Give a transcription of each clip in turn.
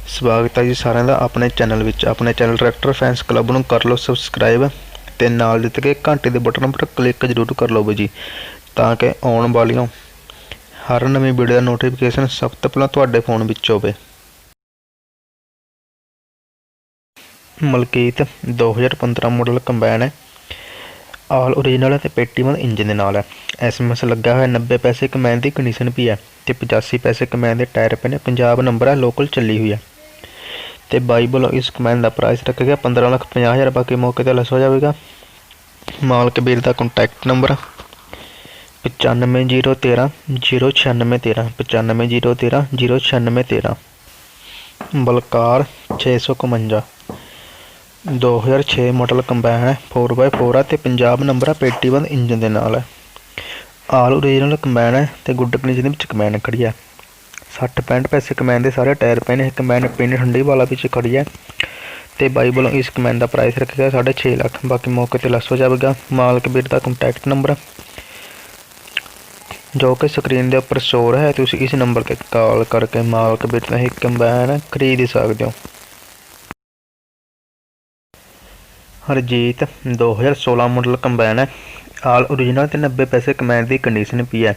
स्वागत है जी सारिਆਂ ਦਾ ਆਪਣੇ ਚੈਨਲ ਵਿੱਚ। ਆਪਣੇ ਚੈਨਲ ਟਰੈਕਟਰ ਫੈਂਸ ਕਲੱਬ ਨੂੰ ਕਰ ਲਓ ਸਬਸਕ੍ਰਾਈਬ ਤੇ ਨਾਲ ਦਿੱਤੇ ਗਏ ਘੰਟੇ ਦੇ ਬਟਨ ਉੱਪਰ ਕਲਿੱਕ ਜ਼ਰੂਰ ਕਰ ਲਓ ਜੀ, ਤਾਂ ਕਿ ਆਉਣ ਵਾਲੀਆਂ ਹਰ ਨਵੀਂ ਵੀਡੀਓ ਦਾ ਨੋਟੀਫਿਕੇਸ਼ਨ ਸਭ ਤੋਂ ਪਹਿਲਾਂ ਤੁਹਾਡੇ ਫੋਨ ਵਿੱਚ ਹੋਵੇ। ਮਲਕੀਤ 2015 ਮਾਡਲ ਕੰਬਾਈਨ ਹੈ, ਆਲ ओरिजिनल है, पेटीवन इंजन के नाल है। SMS लगा हुआ 90 पैसे कमैन की कंडीशन भी है, तो 85 पैसे कमैन के टायर पे ने, पंजाब नंबर है, लोकल चली हुई है। तो बाई वालों इस कमैन का प्राइस रखा गया 15,50,000। बाकी मौके पर लैस हो जाएगा। मालक वीर का contact number 950130 09613 950130 09613। Balkar 651 2006 model combine है, 4x4 है, तो पंजाब नंबर है, पेटीवन इंजन के नाल है। आल ओरिजिनल कंबाइन है, तो गुड कंडीशन में कंबाइन खड़ी है। 60-65 पैसे कंबाइन के सारे टायर पे ने। कंबाइन पिंड ठंडी वाला भी खड़ी है। तो बाई वालों इस कंबाइन का प्राइस रखा गया 6.5 लाख। बाकी मौके पर लैस हो जाएगा। मालक वीर का कॉन्टैक्ट नंबर जो कि स्क्रीन के उपर शो है, तो इस नंबर पर कॉल करके मालक वीर का ही कंबाइन खरीद सकते हो। हरजीत 2016 मॉडल कंबाइन है, आल ओरिजिनल, तो 90 पैसे कमैन की कंडीशन भी है।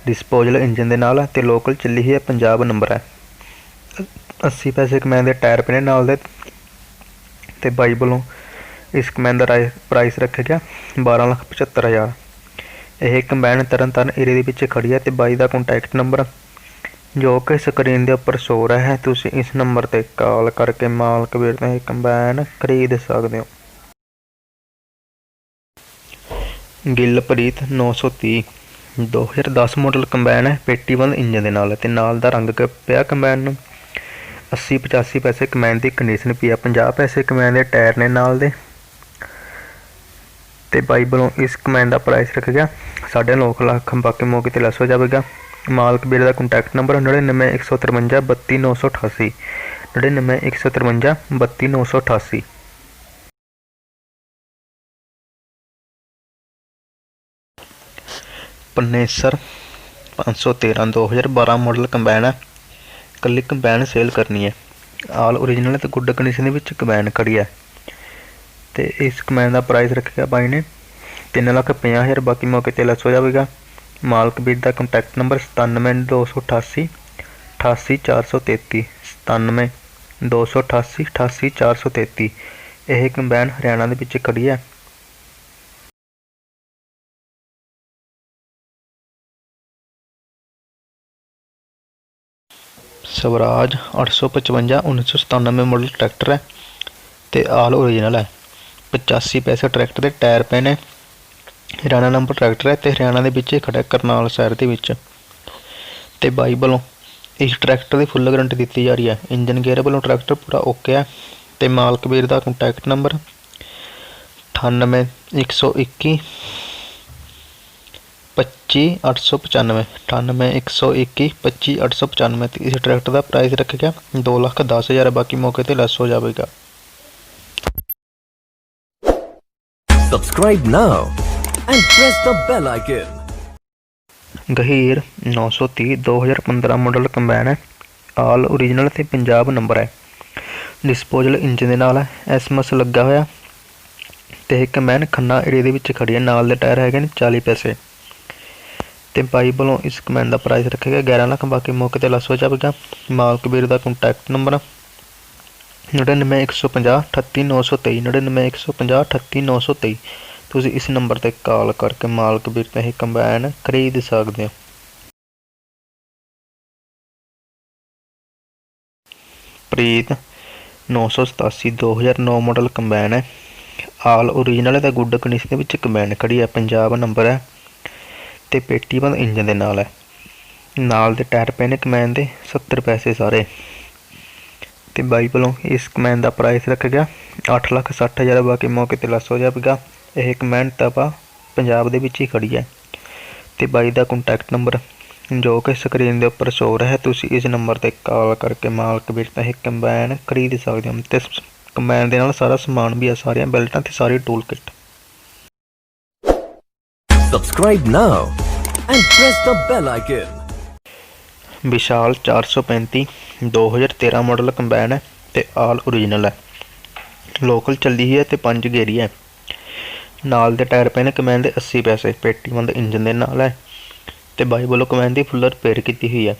डिस्पोजल इंजन के नाल है, तो लोकल चली ही है, पंजाब नंबर है। 80 पैसे कमैन के टायर पे नाल दे। तो बाई वालों इस कमैन का प्राइस रखा गया 12,75,000। यह कंबाइन तरन तारण एरिया के खड़ी है। तो बाई का कॉन्टैक्ट नंबर जो कि स्क्रीन के उपर शो रहा है, तो इस नंबर पर कॉल करके मालक वीर तो कंबाइन खरीद सकते हो। गिलप्रीत 930 2010 मॉडल कंबाइन है, पेटीवन इंजन के नाल है, तो नाल दा रंग पिया कंबाइन। 80-85 पैसे कमैन की कंडीशन भी है। 50 पैसे कमैन के टायर ने नाल दे। तो बाई वालों इस कमैन का प्राइस रखा गया 9.5 लाख। बाकी मौके पर लैस हो जाएगा। मालक वीर का contact number 99 153 32 988 99 153 32 988। Panesar 513 2012 model combine है, कली कंबाइन सेल करनी है। आल ओरिजिनल तो गुड कंडीशन में कंबाइन खड़ी है। तो इस कंबाइन का प्राइस रखा गया बाई ने 3,50,000। बाकी मौके पर लैस हो जाएगा। मालक वीर का कॉन्टैक्ट नंबर 97 288 88 433 97 288 88 433। यह कंबाइन हरियाणा के पिछे खड़ी है। स्वराज 855 1997 मॉडल ट्रैक्टर है, तो आल ओरिजिनल है। 85 पैसे ट्रैक्टर के टायर पे ने। हरियाणा नंबर ट्रैक्टर है, तो हरियाणा के पिछे खड़ा करनाल शहर के। तो बाई वालों इस ट्रैक्टर की फुल गारंटी दी जा रही है। इंजन गेयर वालों ट्रैक्टर पूरा ओके है। तो मालक वीर का कॉन्टैक्ट नंबर 98 121 25 895 98 121 25 895। इस ट्रैक्टर का प्राइस रखा गया 2,10,000। बाकी मौके पर लैस हो जाएगा। Subscribe now and press the bell icon. गहीर 930 2015 मॉडल कंबाइन है, आल ओरिजिनल, तो पंजाब नंबर है। डिस्पोजल इंजन के नाल है। SMS लगा हुआ। तो यह कंबाइन खन्ना एरिया के खड़ी है। नाल दे टायर है 40 पैसे। तो बाई वालों इस कंबाइन का प्राइस रखा गया 11 लाख। बाकी मौके पर लैस हो जाएगा। मालक वीर का कॉन्टैक्ट नंबर 99 150 38 923 99 150 38 923। तुम इस नंबर पर कॉल करके मालक वीर तो कंबाइन खरीद सकते हो। प्रीत 987 2009 मॉडल कंबाइन है, आल ओरिजिनल, तो गुड कंडीशन में कंबाइन खड़ी है। पंजाब नंबर है, तो पेटीवन इंजन के नाल है। नाल दे टायर पे ने कंबाइन के 70 पैसे सारे। तो बाई वालों इस कंबाइन का प्राइस रखा गया 8,60,000। बाकी मौके पर लैस हो जाएगा। यह कंबाइन तपा पंजाब के खड़ी है। तो बाई का कॉन्टैक्ट नंबर जो कि स्क्रीन के उपर शो रहा है, तो इस नंबर पर कॉल करके मालक वीर तो कंबाइन खरीद सकते हो। तो कंबाइन के नाल सारा समान भी है, सारिया बेल्टां ते सारी tool kit. Subscribe now and press the bell icon. Vishal 435 2013 model combine ਹੈ ਤੇ ਆਲ ਓਰੀਜਨਲ ਹੈ। ਲੋਕਲ ਚੱਲੀ ਹੀ ਹੈ ਤੇ 5 ਗੇਰੀ ਹੈ। ਨਾਲ ਦੇ ਟਾਇਰ ਪਏ ਨੇ ਕੰਬਾਈਨ ਦੇ 80 ਪੈਸੇ। ਪੇਟੀ ਬੰਦ ਇੰਜਨ ਦੇ ਨਾਲ ਹੈ ਤੇ ਬਾਈ ਵੱਲੋਂ ਕੰਬਾਈਨ ਦੀ ਫੁੱਲ ਰਿਪੇਅਰ ਕੀਤੀ ਹੋਈ ਹੈ।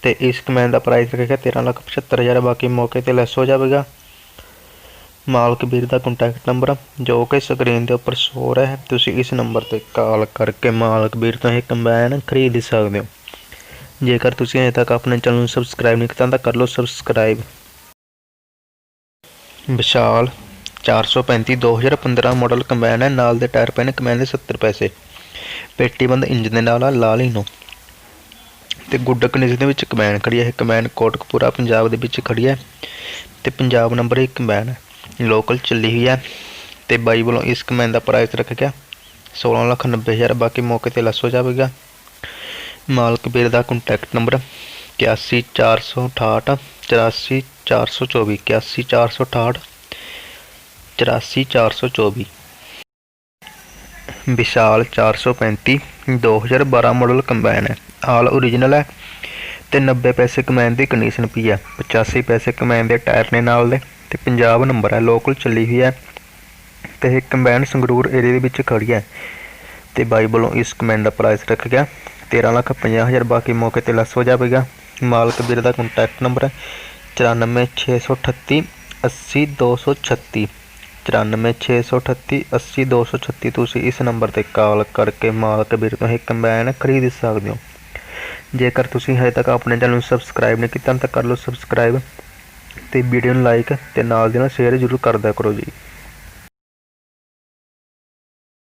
ਤੇ ਇਸ ਕੰਬਾਈਨ ਦਾ ਪ੍ਰਾਈਸ ਰੱਖਿਆ 13,75,000। ਬਾਕੀ ਮੌਕੇ ਤੇ ਲੈਸ ਹੋ ਜਾਵੇਗਾ। ਮਾਲਕ ਵੀਰ ਦਾ ਕੰਟੈਕਟ ਨੰਬਰ ਜੋ ਕਿ ਸਕਰੀਨ ਦੇ ਉੱਪਰ ਸ਼ੋ ਰਿਹਾ ਹੈ। ਤੁਸੀਂ ਇਸ ਨੰਬਰ ਤੇ ਕਾਲ ਕਰਕੇ ਮਾਲਕ ਵੀਰ ਤੋਂ ਇਹ ਕੰਬਾਈਨ ਖਰੀਦ ਸਕਦੇ ਹੋ। ਜੇਕਰ ਤੁਸੀਂ ਅਜੇ ਤੱਕ ਆਪਣੇ ਚੈਨਲ ਨੂੰ ਸਬਸਕ੍ਰਾਈਬ ਨਹੀਂ ਕੀਤਾ ਤਾਂ ਕਰ ਲਓ ਸਬਸਕ੍ਰਾਈਬ। ਵਿਸ਼ਾਲ 435 2015 ਮਾਡਲ ਕੰਬਾਈਨ ਹੈ। ਨਾਲ ਦੇ ਟਾਇਰ ਪਏ ਨੇ ਕੰਬਾਈਨ ਦੇ 70 ਪੈਸੇ। ਪੇਟੀ ਬੰਦ ਇੰਜਨ ਦੇ ਨਾਲ ਆ ਲਾਲ ਹੀਨੋ ਤੇ ਗੁੱਡ ਕੰਡੀਸ਼ਨ ਦੇ ਵਿੱਚ ਕੰਬਾਈਨ ਖੜੀ ਹੈ। ਇਹ ਕੰਬਾਈਨ ਕੋਟਕਪੂਰਾ ਪੰਜਾਬ ਦੇ ਵਿੱਚ ਖੜੀ ਹੈ ਤੇ ਪੰਜਾਬ ਨੰਬਰ 1 ਕੰਬਾਈਨ ਹੈ। ਲੋਕਲ ਚੱਲੀ ਹੋਈ ਹੈ ਤੇ ਬਾਈ ਵੱਲੋਂ ਇਸ ਕੰਬਾਈਨ ਦਾ ਪ੍ਰਾਈਸ ਰੱਖਿਆ 16,90,000। ਬਾਕੀ ਮੌਕੇ ਤੇ ਲੈਸ ਹੋ ਜਾਵੇਗਾ। ਮਾਲਕ ਵੀਰ ਦਾ ਕੰਟੈਕਟ ਨੰਬਰ 81,468 84,424 81,468 84,424। ਵਿਸ਼ਾਲ 435 2012 ਮਾਡਲ ਕੰਬਾਈਨ ਹੈ। ਆਲ ਓਰੀਜਨਲ ਹੈ ਤੇ 90 ਪੈਸੇ ਕੰਬਾਈਨ ਦੀ ਕੰਡੀਸ਼ਨ ਪਈ ਹੈ। 85 ਪੈਸੇ ਕੰਬਾਈਨ ਦੇ ਟਾਇਰ ਨੇ ਨਾਲ ਦੇ ਤੇ ਪੰਜਾਬ ਨੰਬਰ ਹੈ। ਲੋਕਲ ਚੱਲੀ ਹੋਈ ਹੈ ਤੇ ਇਹ ਕੰਬਾਈਨ ਸੰਗਰੂਰ ਏਰੀਏ ਦੇ ਵਿੱਚ ਖੜੀ ਹੈ ਤੇ ਬਾਈ ਵੱਲੋਂ ਇਸ ਕੰਬਾਈਨ ਦਾ ਪ੍ਰਾਈਸ ਰੱਖ ਗਿਆ 13,50,000। ਬਾਕੀ ਮੌਕੇ ਤੇ ਲੈਸ ਹੋ ਜਾਵੇਗਾ। ਮਾਲਕ ਵੀਰ ਦਾ ਕੰਟੈਕਟ ਨੰਬਰ ਹੈ 94,638 80,236 94,638 80,236। ਤੁਸੀਂ ਇਸ ਨੰਬਰ ਤੇ ਕਾਲ ਕਰਕੇ ਮਾਲਕ ਵੀਰ ਤੋਂ ਇਹ ਕੰਬਾਈਨ ਖਰੀਦ ਸਕਦੇ ਹੋ। ਜੇਕਰ ਤੁਸੀਂ ਹਜੇ ਤੱਕ ਆਪਣੇ ਚੈਨਲ ਨੂੰ ਸਬਸਕ੍ਰਾਈਬ ਨਹੀਂ ਕੀਤਾ ਤਾਂ ਕਰ ਲਓ ਸਬਸਕ੍ਰਾਈਬ ਤੇ ਵੀਡੀਓ ਨੂੰ ਲਾਈਕ ਤੇ ਨਾਲ ਦੀ ਨਾਲ ਸ਼ੇਅਰ ਜ਼ਰੂਰ ਕਰਦਿਆ ਕਰੋ ਜੀ।